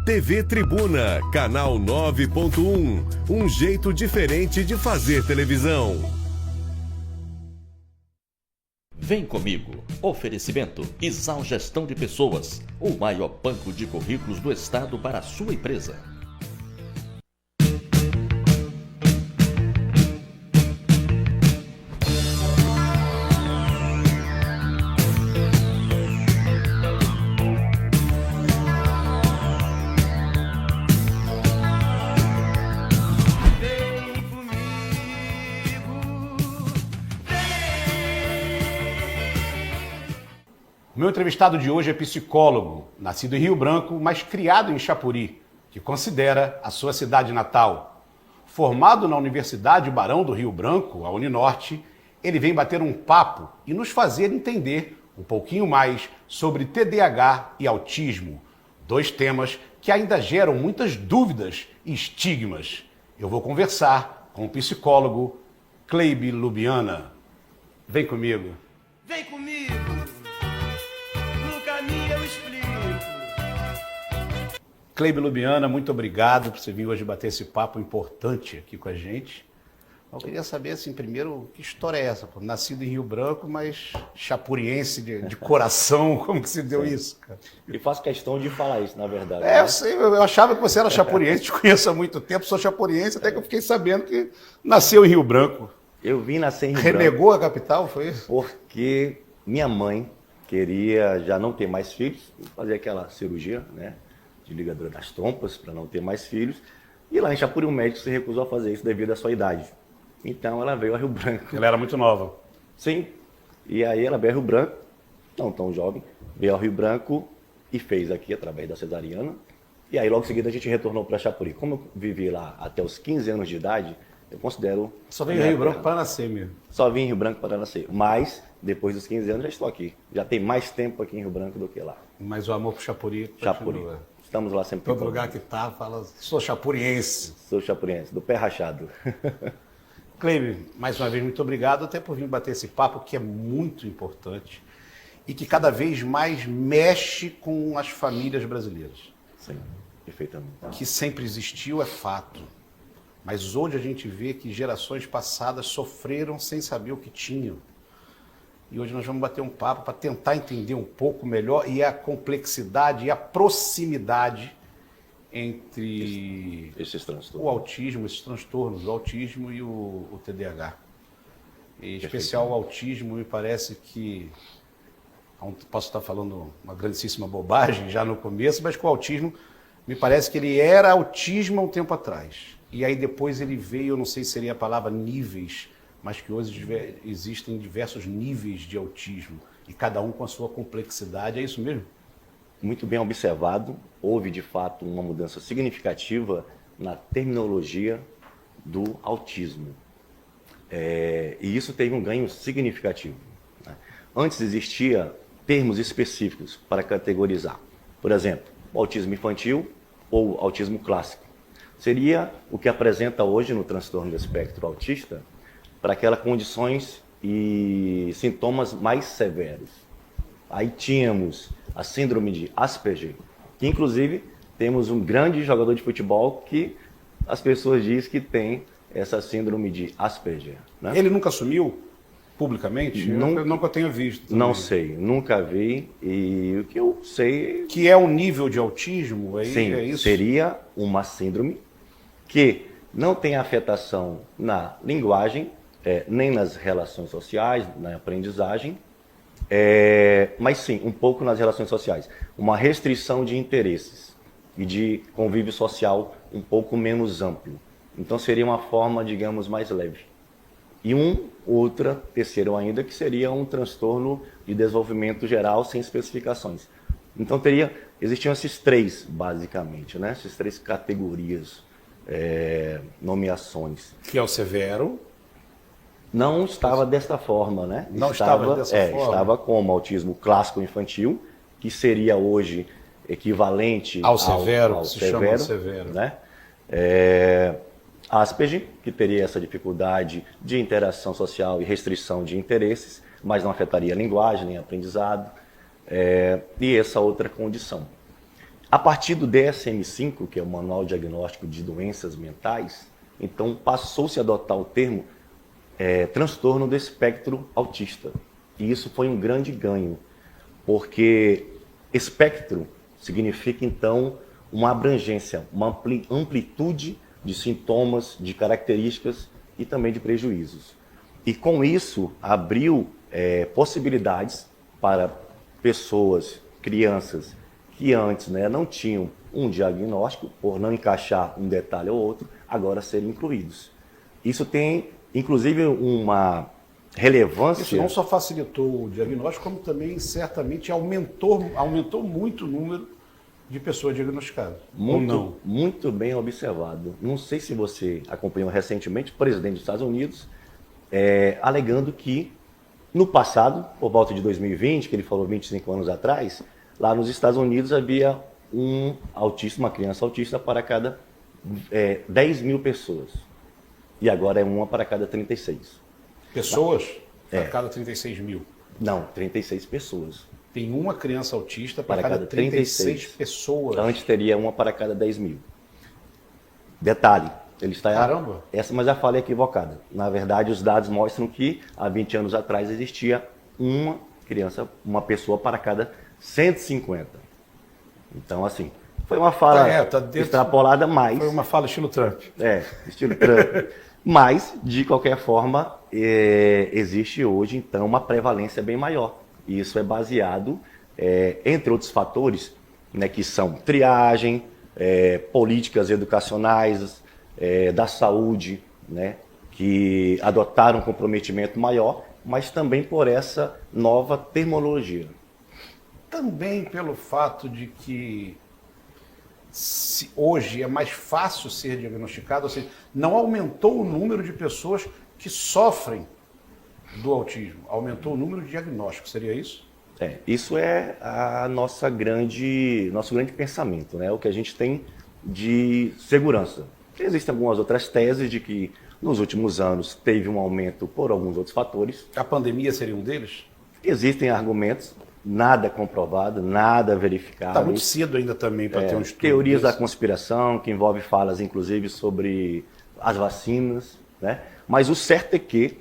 TV Tribuna, canal 9.1. Um jeito diferente de fazer televisão. Vem comigo. Oferecimento Isal Gestão de Pessoas, o maior banco de currículos do estado para a sua empresa. O meu entrevistado de hoje é psicólogo, nascido em Rio Branco, mas criado em Chapuri, que considera a sua cidade natal. Formado na Universidade Barão do Rio Branco, a Uninorte, ele vem bater um papo e nos fazer entender um pouquinho mais sobre TDAH e autismo, dois temas que ainda geram muitas dúvidas e estigmas. Eu vou conversar com o psicólogo Cleibe Lubiana. Vem comigo. Vem comigo. Eu explico. Cleibe Lubiana, muito obrigado por você vir hoje bater esse papo importante aqui com a gente. Eu queria saber, assim, primeiro, que história é essa? Pô? Nascido em Rio Branco, mas chapuriense de coração, como que se deu isso, cara? E faço questão de falar isso, na verdade. É, eu sei, eu achava que você era chapuriense, te conheço há muito tempo, sou chapuriense, até que eu fiquei sabendo que nasceu em Rio Branco. Eu vim nascer em Rio Renegou a capital, foi isso? Porque minha mãe queria já não ter mais filhos, fazer aquela cirurgia, né, de ligadura das trompas para não ter mais filhos. E lá em Chapuri, o médico se recusou a fazer isso devido à sua idade. Então ela veio a Rio Branco. Ela era muito nova. Sim. E aí ela veio a Rio Branco, não tão jovem, veio ao Rio Branco e fez aqui através da cesariana. E aí logo em seguida a gente retornou para Chapuri. Como eu vivi lá até os 15 anos de idade, eu considero... Só veio em Rio Branco para nascer mesmo. Só vim em Rio Branco para nascer. Mas, depois dos 15 anos, já estou aqui. Já tem mais tempo aqui em Rio Branco do que lá. Mas o amor por Chapuri Chapuri. continua. Estamos lá sempre. Todo lugar que tá, fala, sou chapuriense. Sou chapuriense, do pé rachado. Cleibe, mais uma vez, muito obrigado até por vir bater esse papo, que é muito importante e que cada vez mais mexe com as famílias brasileiras. Sim, perfeitamente. Que sempre existiu, é fato. Mas hoje a gente vê que gerações passadas sofreram sem saber o que tinham. E hoje nós vamos bater um papo para tentar entender um pouco melhor e a complexidade e a proximidade entre esses transtornos. O autismo, esses transtornos, o autismo e o TDAH. Em especial o autismo, me parece que, posso estar falando uma grandíssima bobagem já no começo, mas com o autismo, me parece que ele era autismo há um tempo atrás. E aí depois ele veio, eu não sei se seria a palavra níveis, mas que hoje existem diversos níveis de autismo, e cada um com a sua complexidade. É isso mesmo? Muito bem observado. Houve, de fato, uma mudança significativa na terminologia do autismo. E isso teve um ganho significativo, né? Antes existia termos específicos para categorizar. Por exemplo, o autismo infantil ou autismo clássico. Seria o que apresenta hoje no transtorno do espectro autista para aquelas condições e sintomas mais severos. Aí tínhamos a síndrome de Asperger, que inclusive temos um grande jogador de futebol que as pessoas dizem que tem essa síndrome de Asperger, né? Ele nunca assumiu publicamente? Eu nunca tenho visto. Também. Não sei, nunca vi. E o que eu sei... Que é um nível de autismo? Sim, é isso? Seria uma síndrome que não tem afetação na linguagem, nem nas relações sociais, na aprendizagem, mas sim, um pouco nas relações sociais. Uma restrição de interesses e de convívio social um pouco menos amplo. Então seria uma forma, digamos, mais leve. E terceiro ainda, que seria um transtorno de desenvolvimento geral sem especificações. Então existiam esses três, basicamente, né? Essas três categorias, nomeações. Que é o severo. Não estava desta forma, né? Não estava dessa forma? Estava como autismo clássico infantil, que seria hoje equivalente ao severo, ao se severo, chama severo. Né? Asperger, que teria essa dificuldade de interação social e restrição de interesses, mas não afetaria a linguagem nem aprendizado, e essa outra condição. A partir do DSM-5, que é o Manual Diagnóstico de Doenças Mentais, então passou-se a adotar o termo transtorno do espectro autista. E isso foi um grande ganho, porque espectro significa, então, uma abrangência, uma amplitude de sintomas, de características e também de prejuízos. E com isso, abriu possibilidades para pessoas, crianças, que antes não tinham um diagnóstico, por não encaixar um detalhe ou outro, agora serem incluídos. Isso tem, inclusive, uma relevância... Isso não só facilitou o diagnóstico, como também, certamente, aumentou muito o número de pessoas diagnosticadas. Muito bem observado. Não sei se você acompanhou recentemente o presidente dos Estados Unidos alegando que, no passado, por volta de 2020, que ele falou 25 anos atrás, lá nos Estados Unidos havia uma criança autista para cada 10 mil pessoas. E agora é uma para cada 36. Pessoas? Para cada 36 mil. Não, 36 pessoas. Tem uma criança autista para cada 36 pessoas. Antes teria uma para cada 10 mil. Detalhe, ele está... Caramba! Mas a fala é equivocada. Na verdade, os dados mostram que há 20 anos atrás existia uma pessoa para cada 150. Então, assim, foi uma fala extrapolada, mas... Foi uma fala estilo Trump. Estilo Trump. Mas, de qualquer forma, existe hoje, então, uma prevalência bem maior. E isso é baseado, entre outros fatores, que são triagem, políticas educacionais, da saúde, que adotaram um comprometimento maior, mas também por essa nova terminologia. Também pelo fato de que hoje é mais fácil ser diagnosticado, ou seja, não aumentou o número de pessoas que sofrem do autismo, aumentou o número de diagnósticos, seria isso? Isso é nosso grande pensamento, o que a gente tem de segurança. Existem algumas outras teses de que nos últimos anos teve um aumento por alguns outros fatores. A pandemia seria um deles? Existem argumentos, nada comprovado, nada verificado. Está muito cedo ainda também para ter um estudo. Teorias da conspiração, que envolve falas, inclusive, sobre as vacinas, Mas o certo é que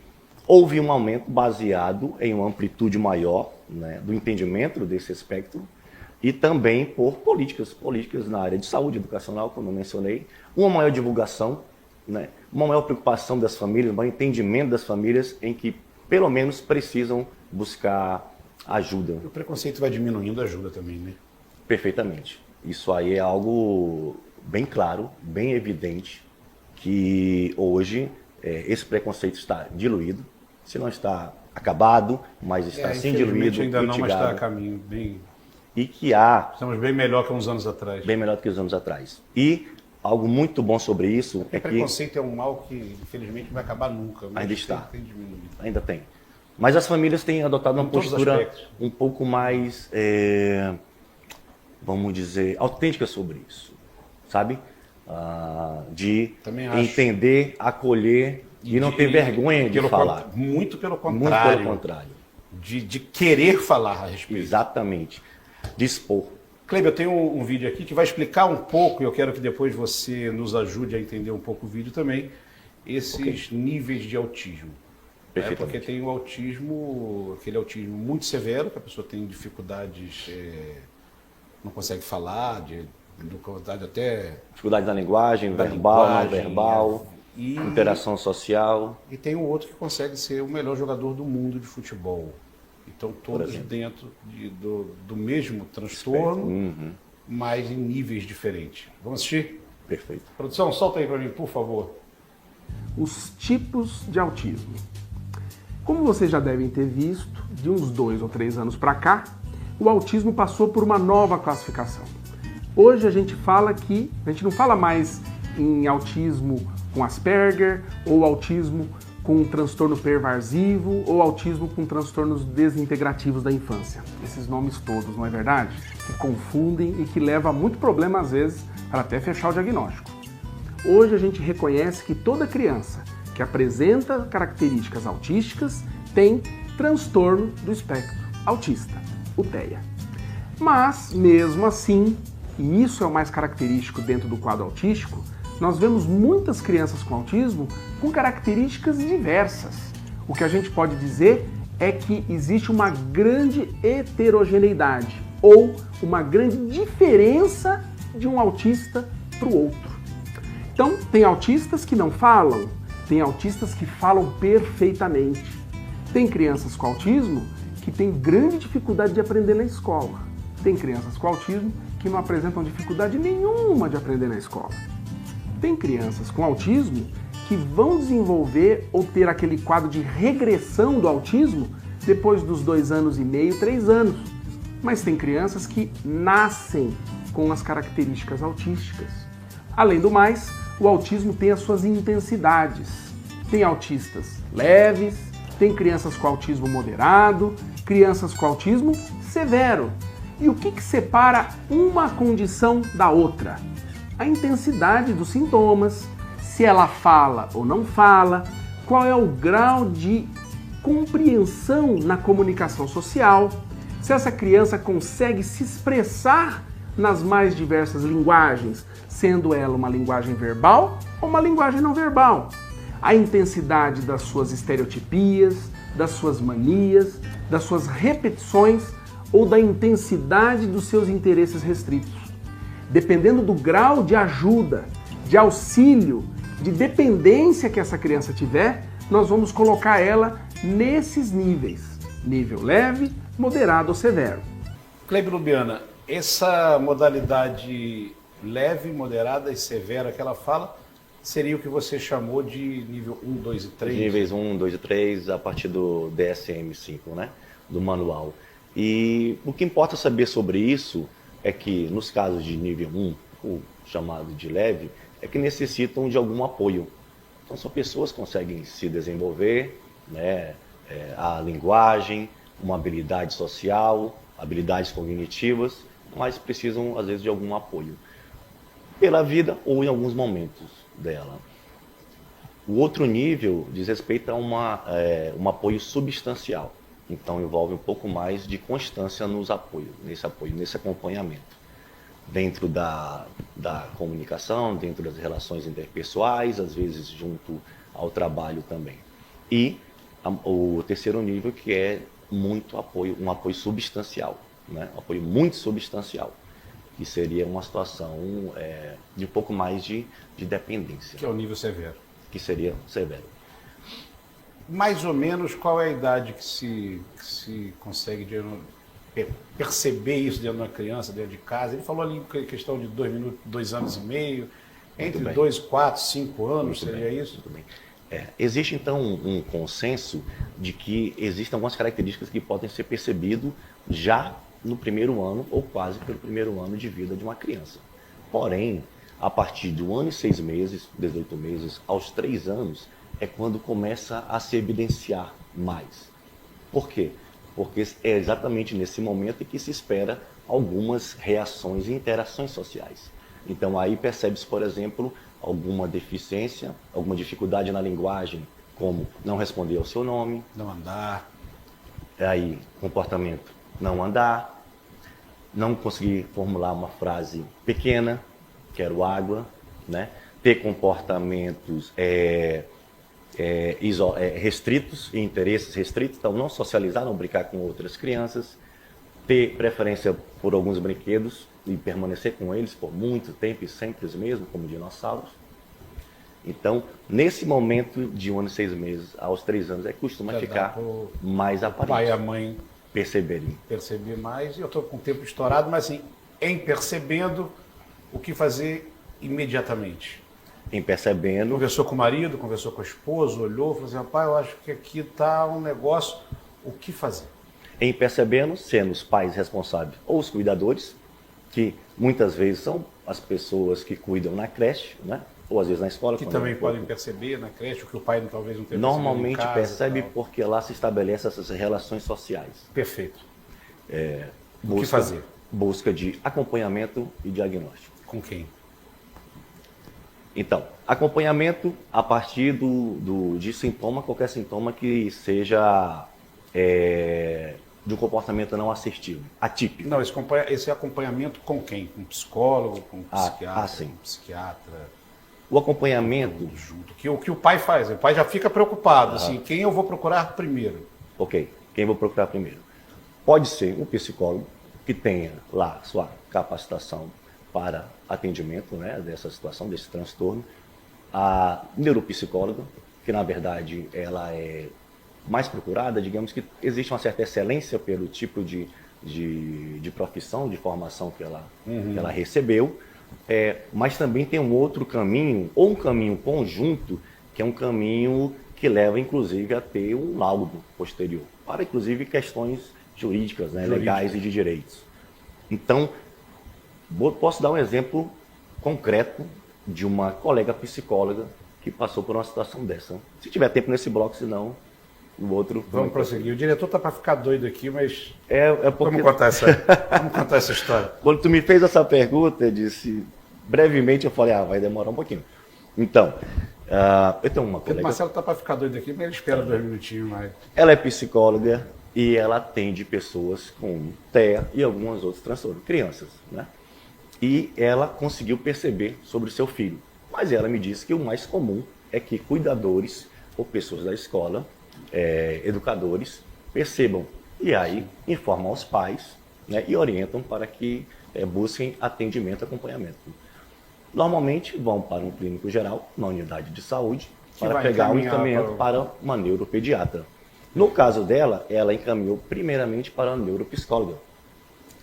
houve um aumento baseado em uma amplitude maior do entendimento desse espectro e também por políticas na área de saúde educacional, como eu mencionei, uma maior divulgação, uma maior preocupação das famílias, um maior entendimento das famílias em que, pelo menos, precisam buscar ajuda. O preconceito vai diminuindo, ajuda também, Perfeitamente. Isso aí é algo bem claro, bem evidente, que hoje esse preconceito está diluído, se não está acabado, mas está sim diluído, ainda mitigado, não, mas está a caminho bem... E que estamos bem melhor que uns anos atrás. Bem melhor do que uns anos atrás. E algo muito bom sobre isso é que... preconceito é um mal que, infelizmente, não vai acabar nunca. Ainda está. Tem diminuído. Ainda tem. Mas as famílias têm adotado uma postura um pouco mais, vamos dizer, autêntica sobre isso, sabe? De entender, acolher e não ter vergonha de falar. Muito pelo contrário. Muito pelo contrário. De querer falar a respeito. Exatamente. Dispor. Kleber, eu tenho um vídeo aqui que vai explicar um pouco, e eu quero que depois você nos ajude a entender um pouco o vídeo também, esses níveis de autismo. Porque tem o autismo, aquele autismo muito severo, que a pessoa tem dificuldades, não consegue falar, dificuldade na linguagem, verbal, não verbal, interação social. E tem um outro que consegue ser o melhor jogador do mundo de futebol. Então todos dentro do mesmo transtorno, mas em níveis diferentes. Vamos assistir? Perfeito. Produção, solta aí para mim, por favor. Os tipos de autismo. Como vocês já devem ter visto, de uns 2 ou 3 anos para cá, o autismo passou por uma nova classificação. Hoje a gente não fala mais em autismo com Asperger, ou autismo com transtorno pervasivo, ou autismo com transtornos desintegrativos da infância. Esses nomes todos, não é verdade? Que confundem e que levam a muito problema, às vezes, para até fechar o diagnóstico. Hoje a gente reconhece que toda criança que apresenta características autísticas tem transtorno do espectro autista, o TEA. Mas, mesmo assim, e isso é o mais característico dentro do quadro autístico, nós vemos muitas crianças com autismo com características diversas. O que a gente pode dizer é que existe uma grande heterogeneidade ou uma grande diferença de um autista para o outro. Então, tem autistas que não falam, tem autistas que falam perfeitamente. Tem crianças com autismo que têm grande dificuldade de aprender na escola. Tem crianças com autismo que não apresentam dificuldade nenhuma de aprender na escola. Tem crianças com autismo que vão desenvolver ou ter aquele quadro de regressão do autismo depois dos 2 anos e meio, 3 anos. Mas tem crianças que nascem com as características autísticas. Além do mais, o autismo tem as suas intensidades. Tem autistas leves, tem crianças com autismo moderado, crianças com autismo severo. E o que separa uma condição da outra? A intensidade dos sintomas, se ela fala ou não fala, qual é o grau de compreensão na comunicação social, se essa criança consegue se expressar nas mais diversas linguagens, sendo ela uma linguagem verbal ou uma linguagem não verbal. A intensidade das suas estereotipias, das suas manias, das suas repetições ou da intensidade dos seus interesses restritos. Dependendo do grau de ajuda, de auxílio, de dependência que essa criança tiver, nós vamos colocar ela nesses níveis. Nível leve, moderado ou severo. Cleber Lubiana, essa modalidade leve, moderada e severa que ela fala seria o que você chamou de nível 1, 2 e 3? Níveis 1, 2 e 3 a partir do DSM-5, né? Do manual. E o que importa saber sobre isso é que nos casos de nível 1, o chamado de leve, é que necessitam de algum apoio. Então são pessoas que conseguem se desenvolver, né? A linguagem, uma habilidade social, habilidades cognitivas, mas precisam às vezes de algum apoio pela vida ou em alguns momentos dela. O outro nível diz respeito a um apoio substancial. Então envolve um pouco mais de constância nos apoios, nesse acompanhamento. Dentro da comunicação, dentro das relações interpessoais, às vezes junto ao trabalho também. E o terceiro nível, que é muito apoio, um apoio substancial, né? Um apoio muito substancial, que seria uma situação de um pouco mais de dependência. Que é o nível severo. Que seria severo. Mais ou menos qual é a idade que se consegue perceber isso dentro de uma criança, dentro de casa? Ele falou ali em questão de 2 anos e meio, entre 2, 4, 5 anos, seria isso? Muito bem. Existe então um consenso de que existem algumas características que podem ser percebidas já no primeiro ano ou quase pelo primeiro ano de vida de uma criança. Porém, a partir do 1 ano e 6 meses, 18 meses, aos 3 anos, é quando começa a se evidenciar mais. Por quê? Porque é exatamente nesse momento em que se espera algumas reações e interações sociais. Então aí percebe-se, por exemplo, alguma deficiência, alguma dificuldade na linguagem, como não responder ao seu nome. Não andar. Aí, comportamento, não andar, não conseguir formular uma frase pequena, quero água, né? Ter comportamentos restritos e interesses restritos, então não socializar, não brincar com outras crianças, ter preferência por alguns brinquedos e permanecer com eles por muito tempo e sempre os mesmos, como dinossauros. Então, nesse momento de 1 ano e 6 meses aos 3 anos, costuma ficar mais aparente. O pai e a mãe perceberem. Perceber mais. Eu estou com o tempo estourado, mas assim, em percebendo, o que fazer imediatamente? Em percebendo. Conversou com o marido, conversou com a esposa, olhou, falou assim, rapaz, eu acho que aqui está um negócio, o que fazer? Em percebendo, sendo os pais responsáveis ou os cuidadores, que muitas vezes são as pessoas que cuidam na creche, né? Ou às vezes na escola. Que também podem perceber na creche, o que o pai talvez não tenha normalmente percebido em casa, percebe porque lá se estabelecem essas relações sociais. Perfeito. O que fazer? Busca de acompanhamento e diagnóstico. Com quem? Então, acompanhamento a partir de sintoma, qualquer sintoma que seja de um comportamento não assertivo, atípico. Não, esse acompanhamento com quem? Com um psicólogo, com um psiquiatra? sim. Com um psiquiatra? O acompanhamento, Junto. O que o pai faz? O pai já fica preocupado, assim, quem eu vou procurar primeiro? ok, quem vou procurar primeiro? Pode ser um psicólogo que tenha lá sua capacitação para atendimento, né, dessa situação, desse transtorno. A neuropsicóloga, que na verdade ela é mais procurada, digamos que existe uma certa excelência pelo tipo de profissão, de formação que ela recebeu, mas também tem um outro caminho, ou um caminho conjunto, que é um caminho que leva inclusive a ter um laudo posterior, para inclusive questões jurídicas, né, legais e de direitos. Então, posso dar um exemplo concreto de uma colega psicóloga que passou por uma situação dessa. Se tiver tempo nesse bloco, senão no outro... Vamos prosseguir. O diretor tá para ficar doido aqui, mas porque... vamos contar essa história. Quando tu me fez essa pergunta, eu disse... Brevemente eu falei, vai demorar um pouquinho. Então, eu tenho uma O colega... Marcelo tá para ficar doido aqui, mas ele espera 2 minutinhos mais. Ela é psicóloga e ela atende pessoas com TEA e alguns outros transtornos, crianças, né? E ela conseguiu perceber sobre o seu filho. Mas ela me disse que o mais comum é que cuidadores ou pessoas da escola, educadores, percebam. E aí informam aos pais, né, e orientam para que busquem atendimento e acompanhamento. Normalmente vão para um clínico geral, uma unidade de saúde, para pegar um encaminhamento para uma neuropediatra. No caso dela, ela encaminhou primeiramente para a neuropsicóloga.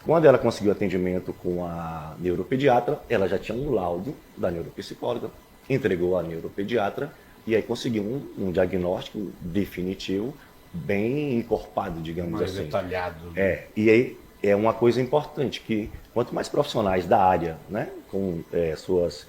Quando ela conseguiu atendimento com a neuropediatra, ela já tinha um laudo da neuropsicóloga, entregou à neuropediatra e aí conseguiu um diagnóstico definitivo, bem encorpado, digamos Mais assim. detalhado. E aí é uma coisa importante, que quanto mais profissionais da área, né, com suas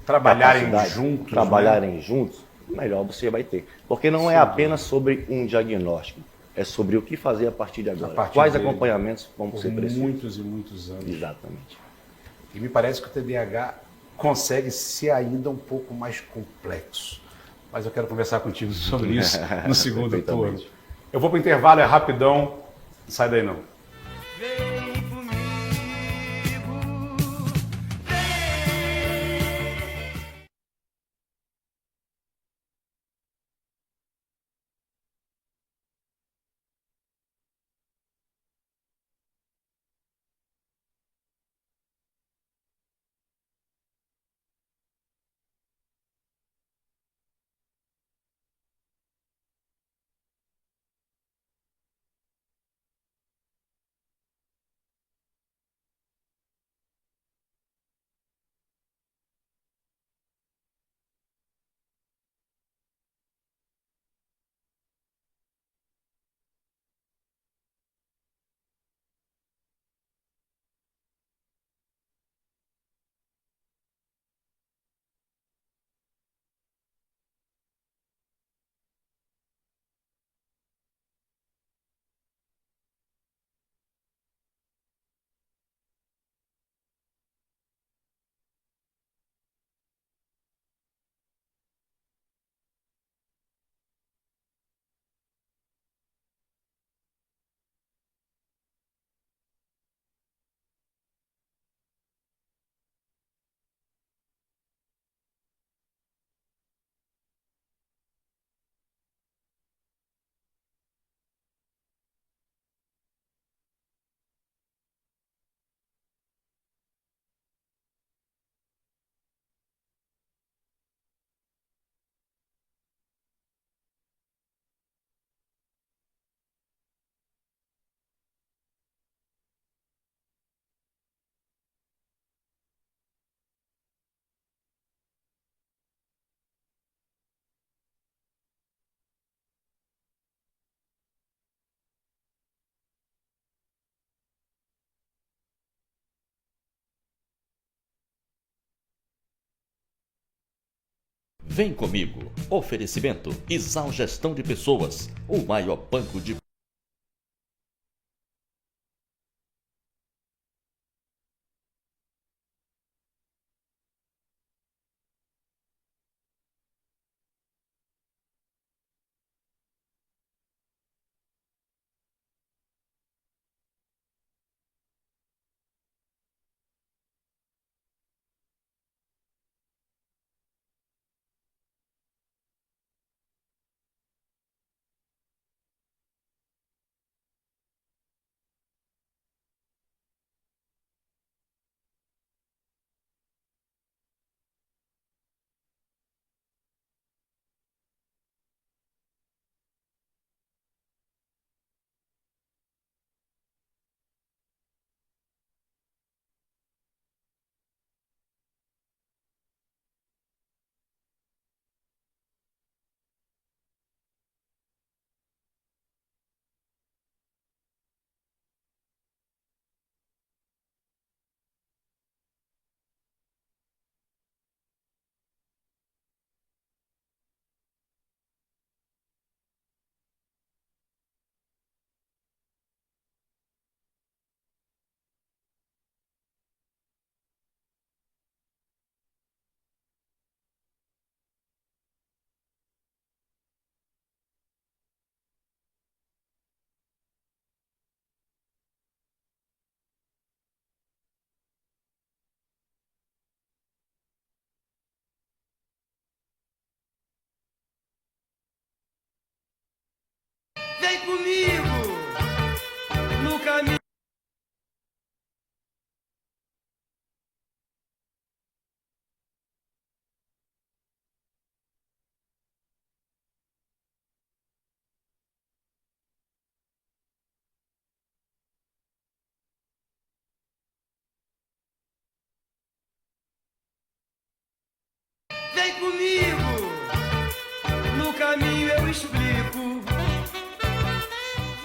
Trabalharem capacidades, juntos, trabalharem juntos, melhor você vai ter. Porque não é apenas sobre um diagnóstico, é sobre o que fazer a partir de agora. Quais acompanhamentos vão ser precisos. Muitos e muitos anos. Exatamente. E me parece que o TDAH consegue ser ainda um pouco mais complexo. Mas eu quero conversar contigo sobre isso no segundo turno. Perfeitamente. Eu vou para o intervalo, é rapidão. Não sai daí não. Vem comigo, Vem comigo. Oferecimento Isal Gestão de Pessoas, o maior banco de Vem comigo no caminho. Vem comigo no caminho eu explico.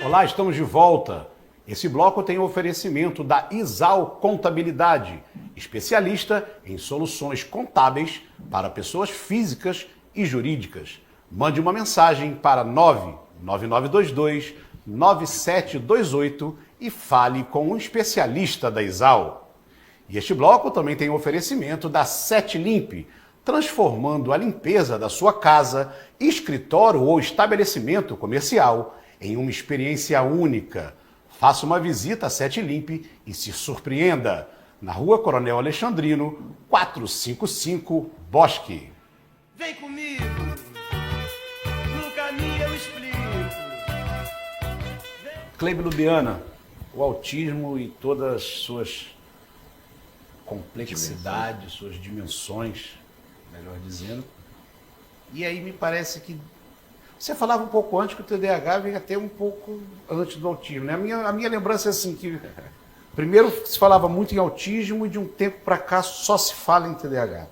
Olá, estamos de volta. Esse bloco tem o oferecimento da Isal Contabilidade, especialista em soluções contábeis para pessoas físicas e jurídicas. Mande uma mensagem para 99922-9728 e fale com um especialista da Isal. E este bloco também tem o oferecimento da Sete Limpe, transformando a limpeza da sua casa, escritório ou estabelecimento comercial em uma experiência única. Faça uma visita à Sete Limpe e se surpreenda. Na Rua Coronel Alexandrino, 455, Bosque. Vem comigo no caminho eu explico. Cleibe Lubiana, o autismo e todas as suas complexidades, suas dimensões, melhor dizendo. E aí me parece que você falava um pouco antes que o TDAH vem até um pouco antes do autismo, né? A minha lembrança é assim, que primeiro se falava muito em autismo e de um tempo para cá só se fala em TDAH.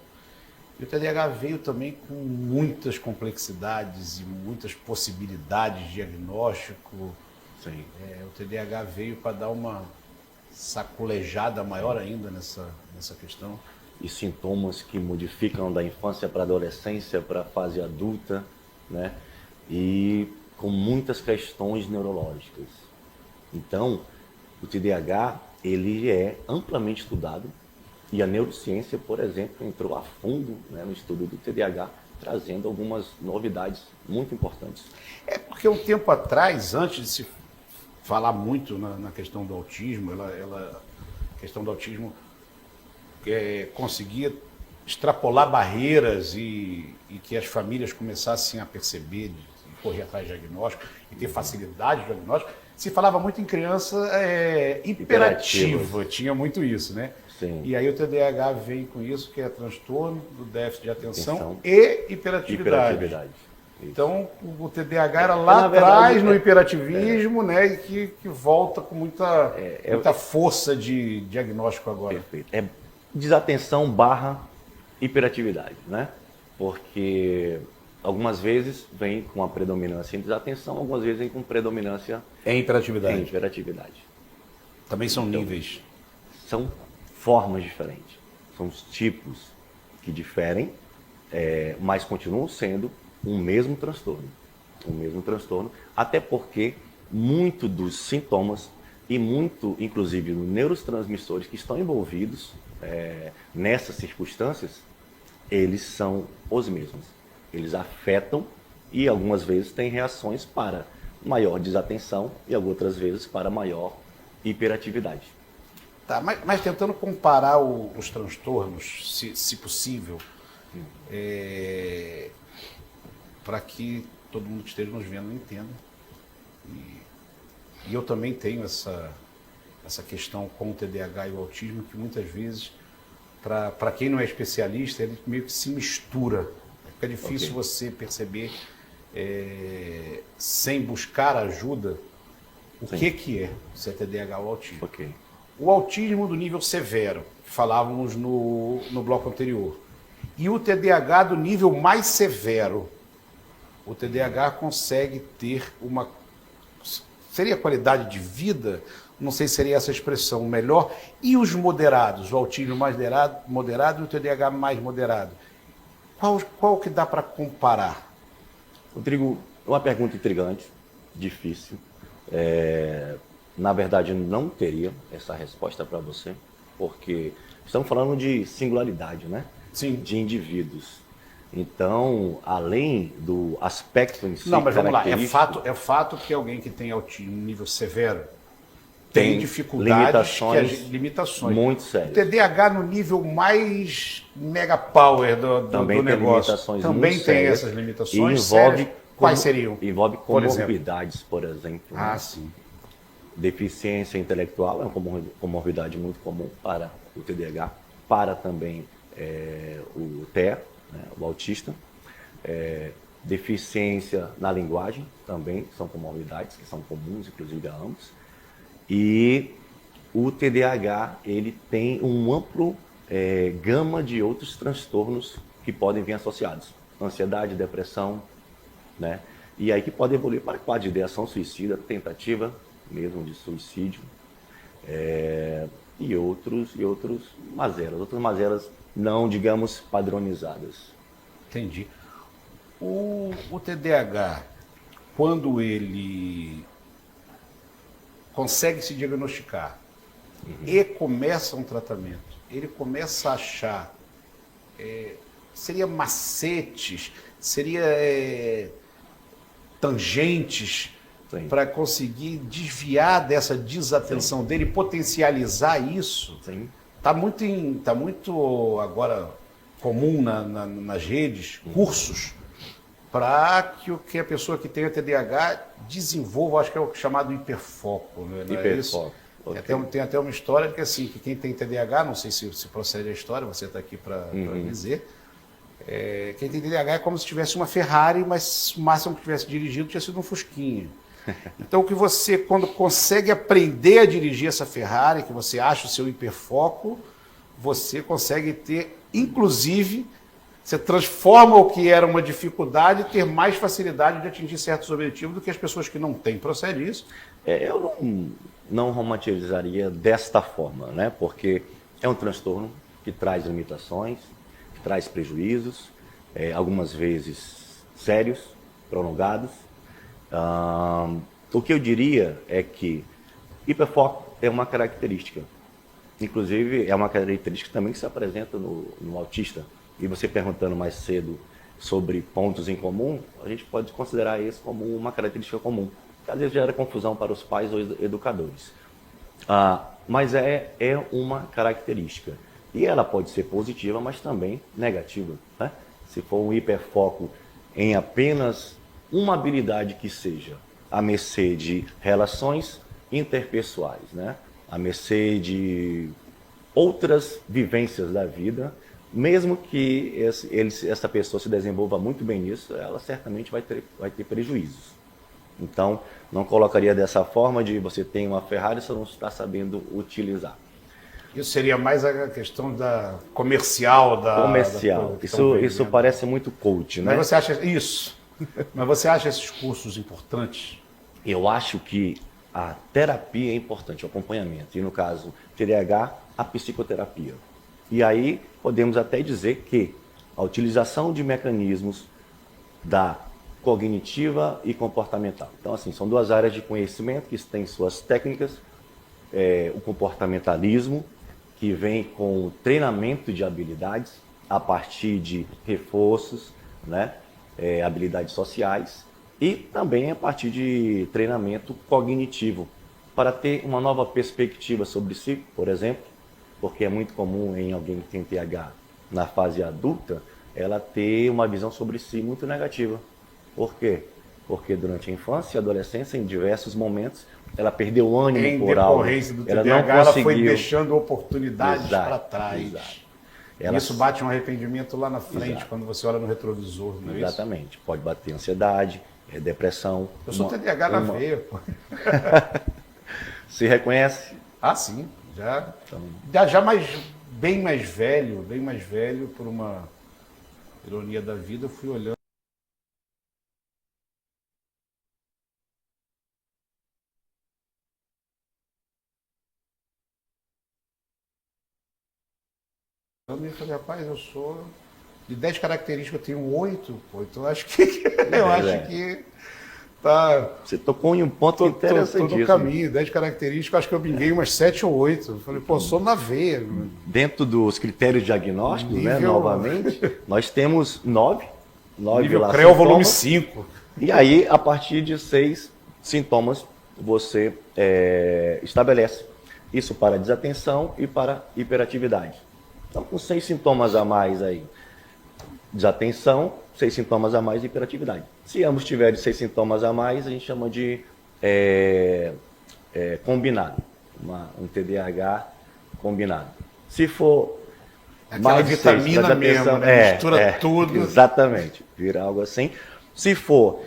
E o TDAH veio também com muitas complexidades e muitas possibilidades de diagnóstico. Sim. O TDAH veio para dar uma sacolejada maior ainda nessa questão. E sintomas que modificam da infância para a adolescência, para a fase adulta, né? E com muitas questões neurológicas. Então, o TDAH, ele é amplamente estudado e a neurociência, por exemplo, entrou a fundo, né, no estudo do TDAH, trazendo algumas novidades muito importantes. É porque um tempo atrás, antes de se falar muito na questão do autismo, a questão do autismo conseguia extrapolar barreiras e que as famílias começassem a perceber, de correr atrás de diagnóstico e ter facilidade de diagnóstico. Se falava muito em criança hiperativa, tinha muito isso, né? Sim. E aí o TDAH vem com isso, que é transtorno do déficit de atenção e hiperatividade. Então, o TDAH era lá atrás, no hiperativismo, né, e que volta com muita força de diagnóstico agora. Perfeito. É desatenção barra hiperatividade, né? Porque algumas vezes vem com a predominância em desatenção, algumas vezes vem com predominância Em hiperatividade. em hiperatividade. Também são Então, níveis. São formas diferentes, são os tipos que diferem, mas continuam sendo um mesmo transtorno. Até porque muito dos sintomas e muito, inclusive, os neurotransmissores que estão envolvidos nessas circunstâncias, eles são os mesmos. Eles afetam e algumas vezes têm reações para maior desatenção e outras vezes para maior hiperatividade. Tá, mas tentando comparar os transtornos, se possível, para que todo mundo que esteja nos vendo entenda. E eu também tenho essa questão com o TDAH e o autismo, que muitas vezes, para quem não é especialista, ele meio que se mistura. Fica difícil você perceber, sem buscar ajuda, o que é se é TDAH ou autismo. Ok. O autismo do nível severo, que falávamos no bloco anterior, e o TDAH do nível mais severo. O TDAH consegue ter seria qualidade de vida? Não sei se seria essa expressão melhor. E os moderados, o autismo mais moderado e o TDAH mais moderado? Qual que dá para comparar? Rodrigo, uma pergunta intrigante, difícil. Na verdade, não teria essa resposta para você, porque estamos falando de singularidade, né? Sim. De indivíduos. Então, além do aspecto em si, Não, mas vamos lá. característico, É fato que alguém que tem autismo nível severo tem tem dificuldades, limitações. muito O sérias. TDAH no nível mais mega power do Também tem negócio. limitações Também muito tem sérias essas limitações e envolve sérias. Quais seriam? Envolve Por exemplo? comorbidades, por exemplo. Ah, né? sim. Deficiência intelectual é uma comorbidade muito comum para o TDAH, para também o TEA, né, o autista. Deficiência na linguagem também são comorbidades que são comuns, inclusive a ambos. E o TDAH ele tem um amplo gama de outros transtornos que podem vir associados. Ansiedade, depressão, né? E aí que pode evoluir para quadro de ideação suicida, tentativa mesmo de suicídio, e outras mazelas não, digamos, padronizadas. Entendi. O TDAH, quando ele consegue se diagnosticar e começa um tratamento, ele começa a achar, seria macetes, seria tangentes para conseguir desviar dessa desatenção dele, potencializar isso. Sim. Tá muito agora comum nas redes, cursos para que a pessoa que tem o TDAH desenvolva, acho que é o chamado hiperfoco. Né? Não é isso? Hiperfoco. Okay. Tem até uma história de que, assim, que quem tem TDAH, não sei se procede a história, você está aqui para dizer, quem tem TDAH é como se tivesse uma Ferrari, mas o máximo que tivesse dirigido tinha sido um Fusquinha. Então, que você, quando consegue aprender a dirigir essa Ferrari, que você acha o seu hiperfoco, você consegue ter, inclusive, você transforma o que era uma dificuldade e ter mais facilidade de atingir certos objetivos do que as pessoas que não têm. Procede isso? Eu não romantizaria desta forma, né? Porque é um transtorno que traz limitações, que traz prejuízos, algumas vezes sérios, prolongados. O que eu diria é que hiperfoco é uma característica. Inclusive, é uma característica também que se apresenta no autista. E você perguntando mais cedo sobre pontos em comum, a gente pode considerar isso como uma característica comum, que às vezes gera confusão para os pais ou educadores. Mas é uma característica. E ela pode ser positiva, mas também negativa. Né? Se for um hiperfoco em apenas uma habilidade que seja, à mercê de relações interpessoais, né? À mercê de outras vivências da vida, mesmo que essa pessoa se desenvolva muito bem nisso, ela certamente vai ter prejuízos. Então, não colocaria dessa forma de você tem uma Ferrari e você não está sabendo utilizar. Isso seria mais a questão da comercial. Comercial. Isso parece muito coach, né? Mas você acha isso? Mas você acha esses cursos importantes? Eu acho que a terapia é importante, o acompanhamento. E no caso TDAH, a psicoterapia. E aí podemos até dizer que a utilização de mecanismos da cognitiva e comportamental. Então, assim, são duas áreas de conhecimento que têm suas técnicas. O comportamentalismo, que vem com o treinamento de habilidades a partir de reforços, né? Habilidades sociais, e também a partir de treinamento cognitivo, para ter uma nova perspectiva sobre si, por exemplo, porque é muito comum em alguém que tem TH na fase adulta, ela ter uma visão sobre si muito negativa. Por quê? Porque durante a infância e adolescência, em diversos momentos, ela perdeu o ânimo por algo. Em decorrência do ela TDAH, não conseguiu. ela foi deixando oportunidades para trás. Exato. Isso bate um arrependimento lá na frente, Exato. quando você olha no retrovisor, não é isso? Exatamente. Pode bater ansiedade, depressão. Eu sou TDAH na veia, pô. Se reconhece? Ah, sim. Já bem mais velho, por uma ironia da vida, eu fui olhando. E falei, rapaz, eu sou de 10 características, eu tenho 8, pô, então eu acho que tá. Você tocou em um ponto interessantíssimo. Tô no caminho, 10 características, acho que eu binguei umas 7 ou 8. Eu falei, pô, sou na veia. Dentro dos critérios diagnósticos, Nível... né, novamente, nós temos 9 nível lá, CREO, volume sintomas. 5. E aí, a partir de 6 sintomas, você estabelece isso para desatenção e para hiperatividade. Então, com 6 sintomas a mais aí, desatenção, 6 sintomas a mais de hiperatividade. Se ambos tiverem 6 sintomas a mais, a gente chama de combinado, um TDAH combinado. Se for Aquela mais de 6, vitamina mesmo, né? Mistura tudo. Exatamente, vira algo assim. Se for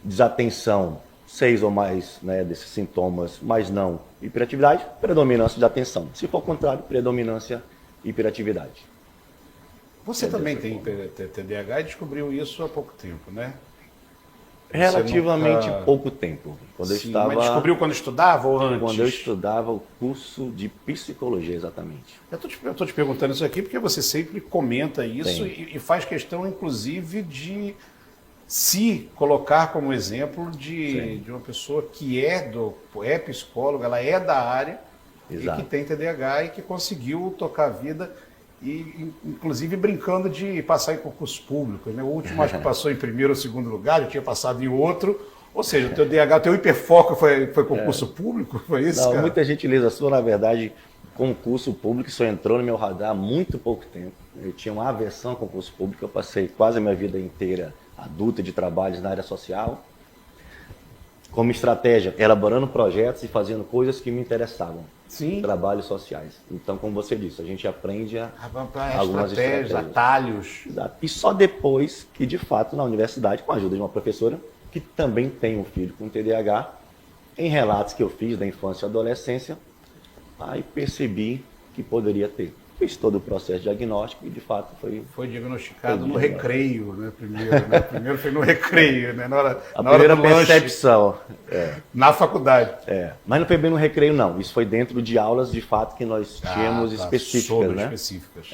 desatenção, 6 ou mais, né, desses sintomas, mas não hiperatividade, predominância de atenção. Se for o contrário, predominância hiperatividade. Você também tem TDAH e descobriu isso há pouco tempo, né? Relativamente nunca- pouco tempo. Quando Sim, eu estava, mas descobriu quando estudava ou antes? quando eu estudava o curso de psicologia, exatamente. Eu tô te perguntando isso aqui porque você sempre comenta isso Sim. e faz questão, inclusive, de se colocar como exemplo de uma pessoa que é psicóloga, ela é da área Exato. e que tem TDAH e que conseguiu tocar a vida e, inclusive, brincando de passar em concursos públicos, né? O último acho que passou em primeiro ou segundo lugar, já tinha passado em outro. Ou seja, o teu DH, o teu hiperfoco foi concurso público? Foi isso, Não, cara? muita gentileza sua, na verdade, concurso público só entrou no meu radar há muito pouco tempo. Eu tinha uma aversão ao concurso público, eu passei quase a minha vida inteira adulta de trabalhos na área social, como estratégia, elaborando projetos e fazendo coisas que me interessavam. Sim. Trabalhos sociais. Então, como você disse, a gente aprende Estratégias, algumas estratégias. atalhos. Exato. E só depois que, de fato, na universidade, com a ajuda de uma professora, que também tem um filho com TDAH, em relatos que eu fiz da infância e adolescência, aí percebi que poderia ter. Fiz todo o processo diagnóstico e, de fato, Foi diagnosticado Foi no diagnosticado. recreio, né? Primeiro, né? Primeiro foi no recreio, né? Na hora primeira do lanche, percepção. na faculdade. Mas não foi bem no recreio, não. Isso foi dentro de aulas, de fato, que nós tínhamos específicas, sobre né? específicas.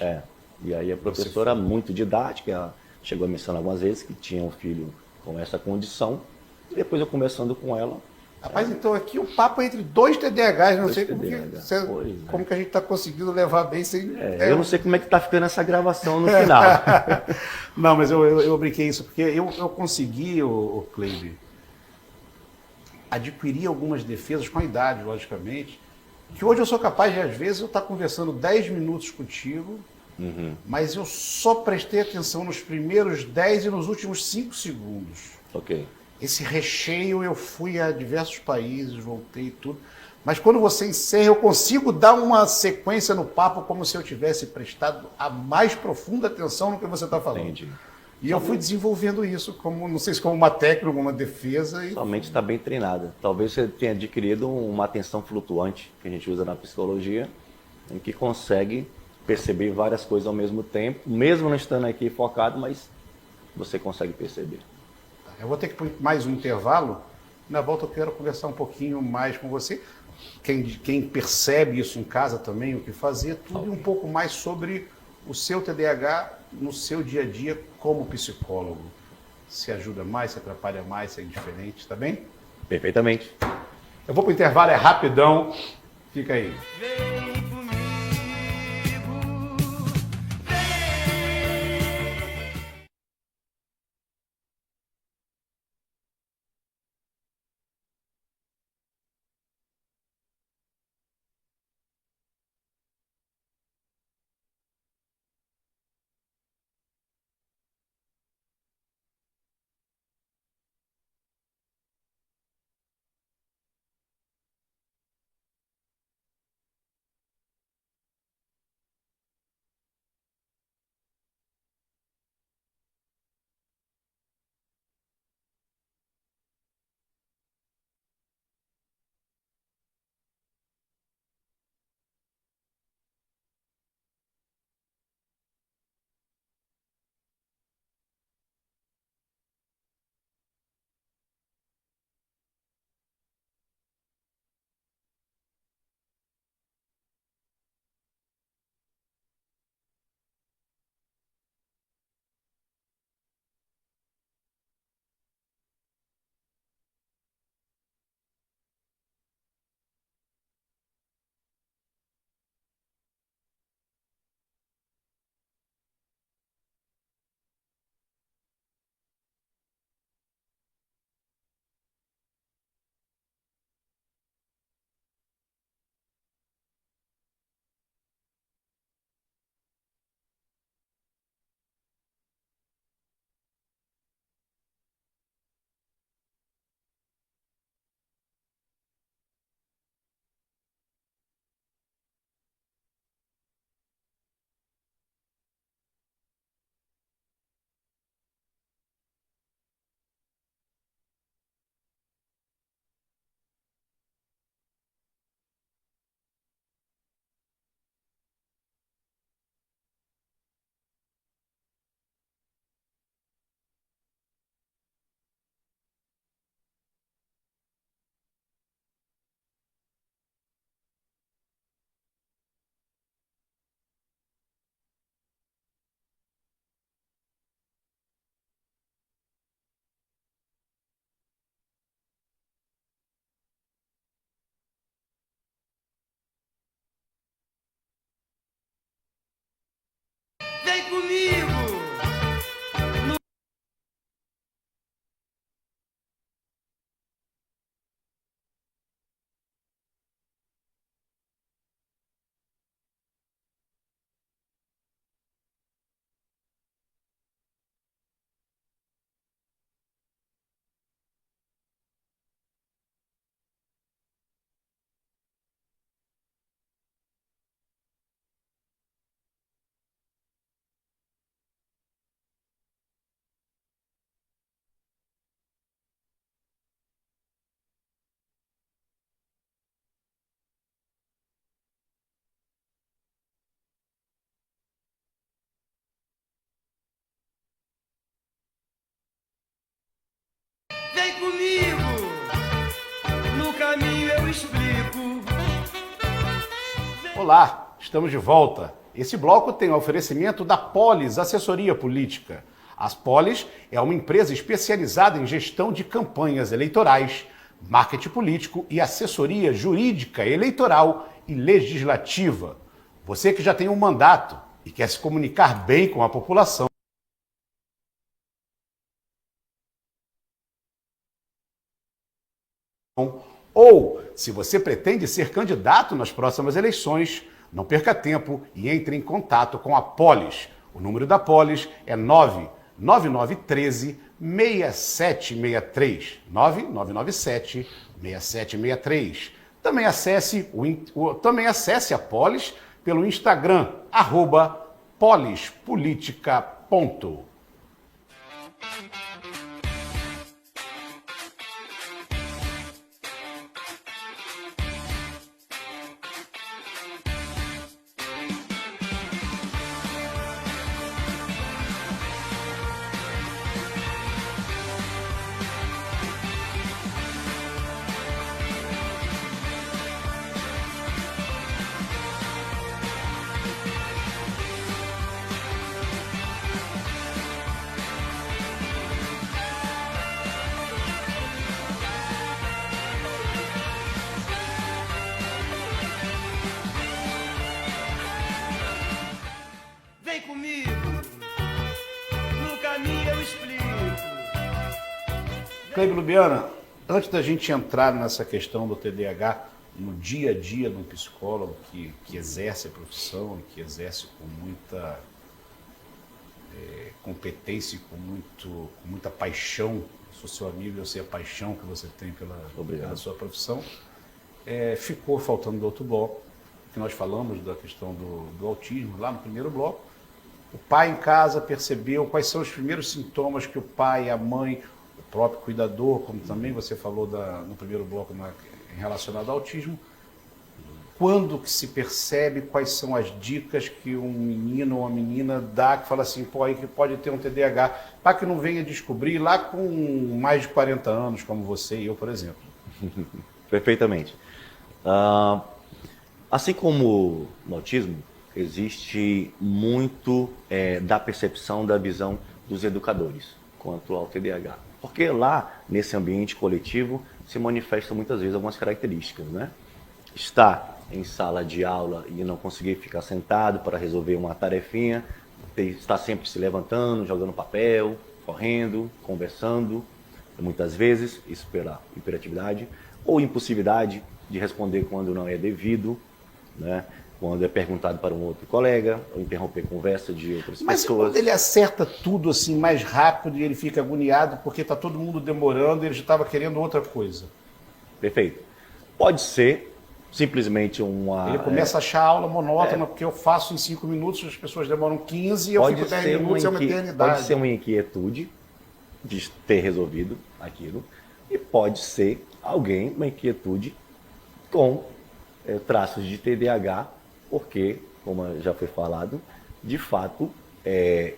E aí a professora, muito didática, ela chegou a mencionar algumas vezes que tinha um filho com essa condição. E depois eu conversando com ela, Rapaz, então aqui o papo é entre dois TDAHs, não Dois sei TDAHs, pois é. como que a gente está conseguindo levar bem sem... eu não sei como é que tá ficando essa gravação no final. Não, mas eu brinquei isso, porque eu consegui, o Cleide, adquirir algumas defesas com a idade, logicamente, que hoje eu sou capaz de, às vezes, eu estar conversando 10 minutos contigo, mas eu só prestei atenção nos primeiros 10 e nos últimos 5 segundos. Ok. Esse recheio, eu fui a diversos países, voltei e tudo. Mas quando você encerra, eu consigo dar uma sequência no papo como se eu tivesse prestado a mais profunda atenção no que você está falando. Entendi. E eu fui desenvolvendo isso, como não sei se como uma técnica, uma defesa. E... Somente está bem treinada. Talvez você tenha adquirido uma atenção flutuante, que a gente usa na psicologia, em que consegue perceber várias coisas ao mesmo tempo, mesmo não estando aqui focado, mas você consegue perceber. Eu vou ter que pôr mais um intervalo. Na volta eu quero conversar um pouquinho mais com você. Quem percebe isso em casa também, o que fazer, tudo e um pouco mais sobre o seu TDAH no seu dia a dia como psicólogo. Se ajuda mais, se atrapalha mais, se é indiferente, tá bem? Perfeitamente. Eu vou para o intervalo, é rapidão. Fica aí. Vem Vem comigo. Vem comigo, no caminho eu explico. Olá, estamos de volta. Esse bloco tem o oferecimento da Polis Assessoria Política. As Polis é uma empresa especializada em gestão de campanhas eleitorais, marketing político e assessoria jurídica, eleitoral e legislativa. Você que já tem um mandato e quer se comunicar bem com a população, ou se você pretende ser candidato nas próximas eleições, não perca tempo e entre em contato com a Polis. O número da Polis é 99913 6763. 99997-6763. Também acesse a Polis pelo Instagram, @polispolitica. Vem comigo, no caminho eu explico. Cleide Lubiana, antes da gente entrar nessa questão do TDAH no dia a dia de um psicólogo que exerce a profissão e que exerce com muita competência e com muita paixão, sou seu amigo, eu sei a paixão que você tem pela sua profissão, ficou faltando do outro bloco, que nós falamos da questão do autismo, lá no primeiro bloco. O pai em casa percebeu quais são os primeiros sintomas que o pai, a mãe, o próprio cuidador, como também você falou no primeiro bloco relacionado ao autismo, quando que se percebe, quais são as dicas que um menino ou uma menina dá, que fala assim, pô, aí que pode ter um TDAH, para que não venha descobrir lá com mais de 40 anos, como você e eu, por exemplo. Perfeitamente. Assim como no autismo, existe muito da percepção, da visão dos educadores quanto ao TDAH. Porque lá, nesse ambiente coletivo, se manifestam muitas vezes algumas características, né? Estar em sala de aula e não conseguir ficar sentado para resolver uma tarefinha, estar sempre se levantando, jogando papel, correndo, conversando, muitas vezes, isso pela hiperatividade, ou impulsividade de responder quando não é devido, né? Quando é perguntado para um outro colega, ou interromper conversa de outras Mas pessoas. quando ele acerta tudo assim mais rápido e ele fica agoniado porque está todo mundo demorando e ele já estava querendo outra coisa. Perfeito. Pode ser simplesmente uma... Ele começa a achar a aula monótona porque eu faço em 5 minutos, as pessoas demoram 15 e eu fico 10 minutos, é uma eternidade. Pode ser uma inquietude de ter resolvido aquilo e pode ser uma inquietude com traços de TDAH, porque, como já foi falado, de fato,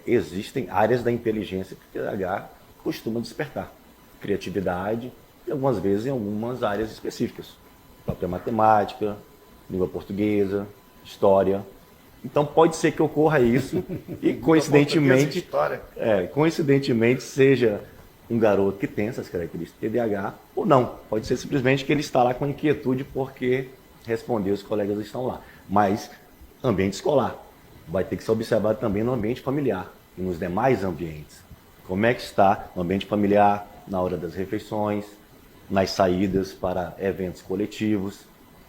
existem áreas da inteligência que o TDAH costuma despertar. Criatividade e, algumas vezes, em algumas áreas específicas. Própria matemática, língua portuguesa, história. Então, pode ser que ocorra isso e, coincidentemente, seja um garoto que tem essas características de TDAH ou não. Pode ser simplesmente que ele está lá com inquietude porque respondeu, os colegas estão lá. Mas, ambiente escolar, vai ter que ser observado também no ambiente familiar e nos demais ambientes. Como é que está no ambiente familiar, na hora das refeições, nas saídas para eventos coletivos,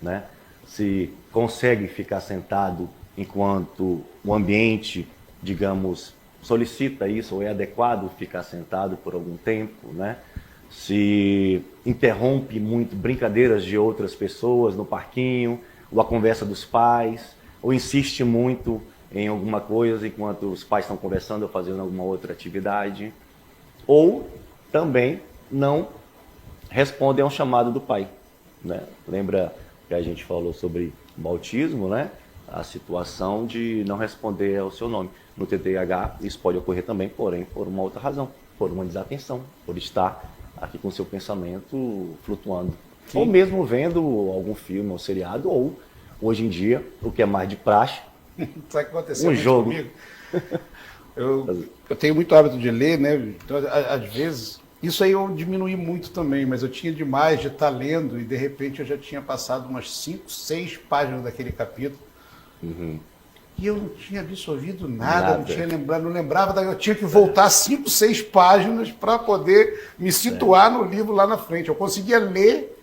né? Se consegue ficar sentado enquanto o ambiente, digamos, solicita isso, ou é adequado ficar sentado por algum tempo, né? Se interrompe muito brincadeiras de outras pessoas no parquinho, ou a conversa dos pais, ou insiste muito em alguma coisa enquanto os pais estão conversando ou fazendo alguma outra atividade, ou também não respondem ao chamado do pai, né? Lembra que a gente falou sobre o autismo, né? A situação de não responder ao seu nome. No TDAH, isso pode ocorrer também, porém, por uma outra razão, por uma desatenção, por estar aqui com o seu pensamento flutuando. Sim. Ou mesmo vendo algum filme ou seriado, ou, hoje em dia, o que é mais de praxe, sabe o que aconteceu jogo. Comigo? Eu tenho muito hábito de ler, né? Então, às vezes, isso aí eu diminuí muito também, mas eu tinha demais de estar lendo e de repente eu já tinha passado umas 5, 6 páginas daquele capítulo. Uhum. E eu não tinha absorvido nada. Não lembrava, eu tinha que voltar 5, 6 páginas para poder me situar no livro lá na frente. Eu conseguia ler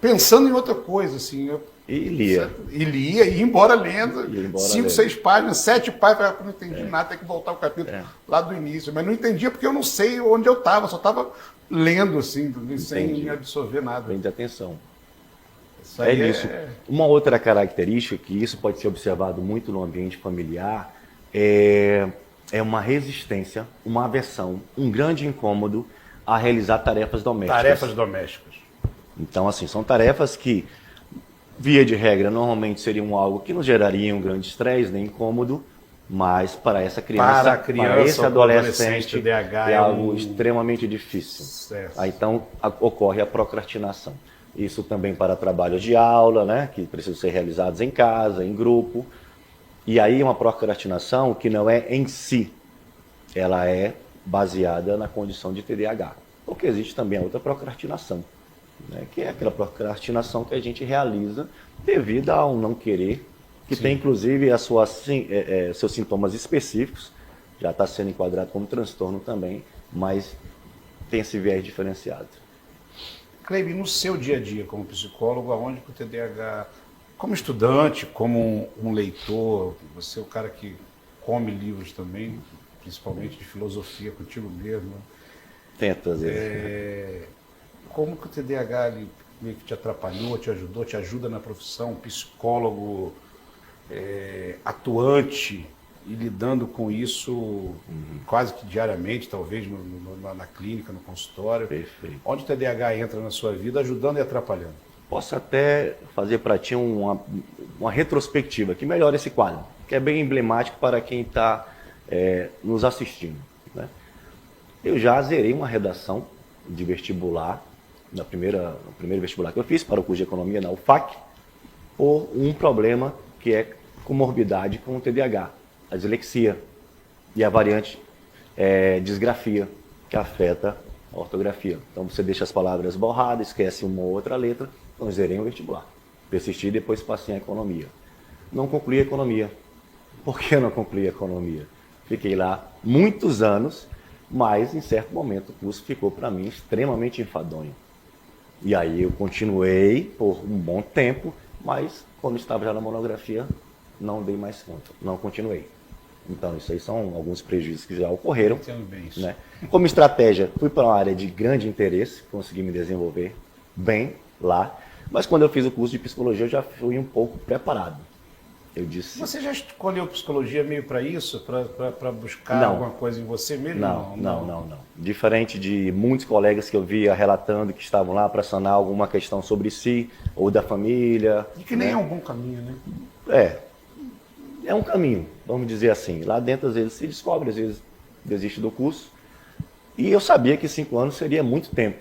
pensando em outra coisa, assim. E lia. E lia, e ia embora lendo. 5, 6 páginas, 7 páginas, eu não entendi nada, tem que voltar o capítulo lá do início. Mas não entendia porque eu não sei onde eu estava, só estava lendo, assim, sem absorver nada. Bem de atenção. Isso aí isso. Uma outra característica, que isso pode ser observado muito no ambiente familiar, é uma resistência, uma aversão, um grande incômodo a realizar tarefas domésticas. Tarefas domésticas. Então, assim, são tarefas que, via de regra, normalmente seriam algo que não geraria um grande estresse nem incômodo, mas para essa criança, para esse adolescente, TDAH é algo extremamente difícil. Aí, então, ocorre a procrastinação. Isso também para trabalhos de aula, né, que precisam ser realizados em casa, em grupo. E aí uma procrastinação que não é em si, ela é baseada na condição de TDAH. Porque existe também a outra procrastinação, né, que é aquela procrastinação que a gente realiza devido ao não querer, que tem inclusive seus sintomas específicos, já está sendo enquadrado como transtorno também, mas tem esse viés diferenciado. Cleibe, no seu dia a dia como psicólogo, aonde que o TDAH, como estudante, como um leitor, você é o cara que come livros também, principalmente de filosofia contigo mesmo. Tenta, às vezes. Como que o TDAH ele meio que te atrapalhou, te ajudou, te ajuda na profissão, psicólogo atuante e lidando com isso quase que diariamente, talvez na clínica, no consultório. Perfeito. Onde o TDAH entra na sua vida, ajudando e atrapalhando? Posso até fazer para ti uma retrospectiva que melhora esse quadro, que é bem emblemático para quem está nos assistindo, né? Eu já zerei uma redação de vestibular, no primeiro vestibular que eu fiz para o curso de economia na UFAC, por um problema que é comorbidade com o TDAH, a dislexia e a variante disgrafia, que afeta a ortografia. Então você deixa as palavras borradas, esquece uma ou outra letra, então eu zerei o vestibular. Persisti e depois passei em economia. Não concluí a economia. Por que eu não concluí a economia? Fiquei lá muitos anos, mas em certo momento o curso ficou para mim extremamente enfadonho. E aí eu continuei por um bom tempo, mas quando estava já na monografia, não dei mais conta, não continuei. Então, isso aí são alguns prejuízos que já ocorreram. Entendo bem isso. Né? Como estratégia, fui para uma área de grande interesse, consegui me desenvolver bem lá, mas quando eu fiz o curso de psicologia, eu já fui um pouco preparado. Eu disse... Você já escolheu psicologia meio para isso? Para buscar alguma coisa em você mesmo? Não. Diferente de muitos colegas que eu via relatando que estavam lá para sanar alguma questão sobre si ou da família. E que nem é um bom caminho, né? É um caminho, vamos dizer assim. Lá dentro, às vezes, se descobre, às vezes desiste do curso. E eu sabia que 5 anos seria muito tempo.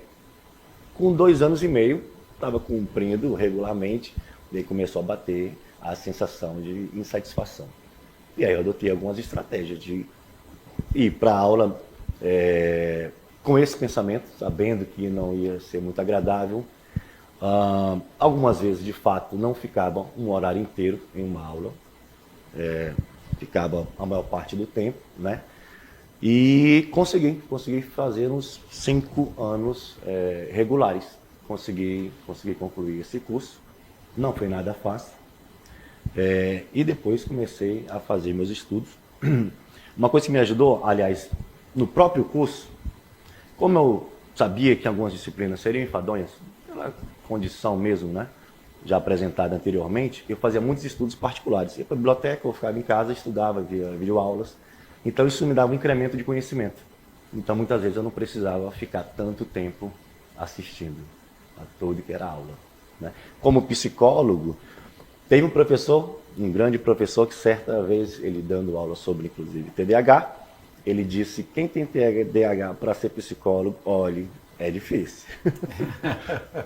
Com 2 anos e meio, estava cumprindo regularmente, daí começou a bater a sensação de insatisfação. E aí eu adotei algumas estratégias de ir para a aula com esse pensamento, sabendo que não ia ser muito agradável. Algumas vezes, de fato, não ficava um horário inteiro em uma aula. ficava a maior parte do tempo, né? E consegui fazer uns 5 anos regulares. Consegui concluir esse curso. Não foi nada fácil. E depois comecei a fazer meus estudos. Uma coisa que me ajudou, aliás, no próprio curso, como eu sabia que algumas disciplinas seriam enfadonhas, pela condição mesmo, né, já apresentada anteriormente, eu fazia muitos estudos particulares. Ia para a biblioteca, eu ficava em casa, estudava, via videoaulas. Então isso me dava um incremento de conhecimento. Então muitas vezes eu não precisava ficar tanto tempo assistindo a tudo que era aula, né? Como psicólogo, teve um professor, um grande professor, que certa vez, ele dando aula sobre, inclusive, TDAH, ele disse, quem tem TDAH para ser psicólogo, olhe, é difícil.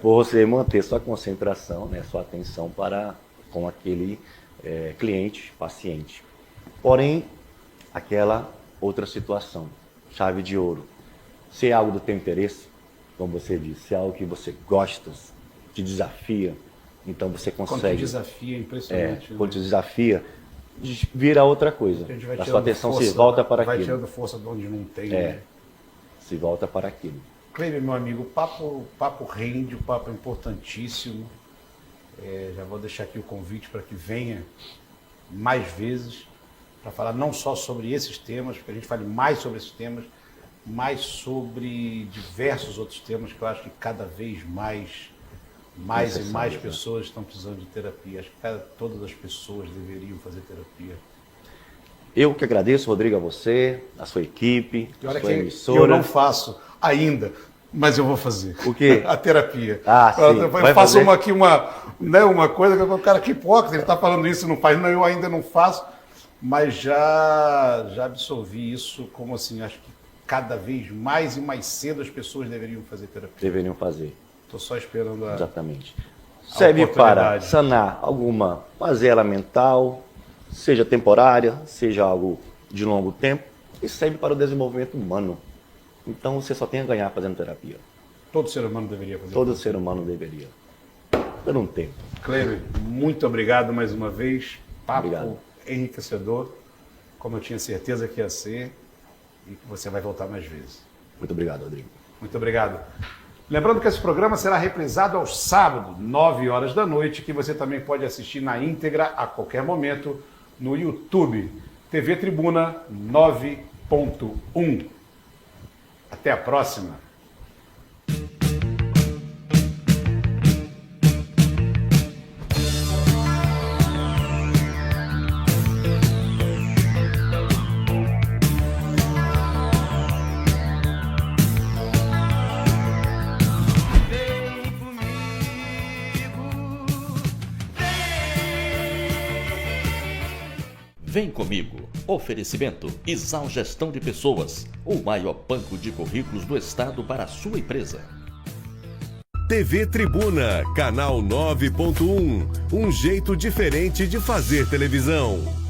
Por você manter sua concentração, né, sua atenção com aquele cliente, paciente. Porém, aquela outra situação, chave de ouro. Se é algo do teu interesse, como você disse, se é algo que você gosta, te desafia, então você consegue. Quando te desafia, é impressionante. Quando te desafia, vira outra coisa. A sua atenção se volta para aquilo. Vai tirando força de onde não tem. Se volta para aquilo. Kleber, meu amigo, o papo rende, o papo é importantíssimo. Já vou deixar aqui o convite para que venha mais vezes, para falar não só sobre esses temas, porque a gente fale mais sobre esses temas, mas sobre diversos outros temas que eu acho que cada vez mais e mais pessoas estão precisando de terapia. Acho que todas as pessoas deveriam fazer terapia. Eu que agradeço, Rodrigo, a você, a sua equipe, a sua emissora. Eu não faço ainda, mas eu vou fazer. O quê? A terapia. Ah, sim. Eu faço uma coisa que o cara, que hipócrita, ele está falando isso e não faz. Não, eu ainda não faço, mas já absorvi isso como assim, acho que cada vez mais e mais cedo as pessoas deveriam fazer terapia. Deveriam fazer. Estou só esperando a... Exatamente. Serve para sanar alguma mazela mental, seja temporária, seja algo de longo tempo, e serve para o desenvolvimento humano. Então você só tem a ganhar fazendo terapia. Todo ser humano deveria fazer. Todo ser humano deveria. Por um tempo. Kleber, muito obrigado mais uma vez. Papo Obrigado. Enriquecedor, como eu tinha certeza que ia ser, e que você vai voltar mais vezes. Muito obrigado, Rodrigo. Muito obrigado. Lembrando que esse programa será reprisado aos sábados, 9 horas da noite, que você também pode assistir na íntegra a qualquer momento no YouTube. TV Tribuna 9.1. Até a próxima. Vem comigo. Oferecimento Isal Gestão de Pessoas, o maior banco de currículos do estado para a sua empresa. TV Tribuna, canal 9.1, um jeito diferente de fazer televisão.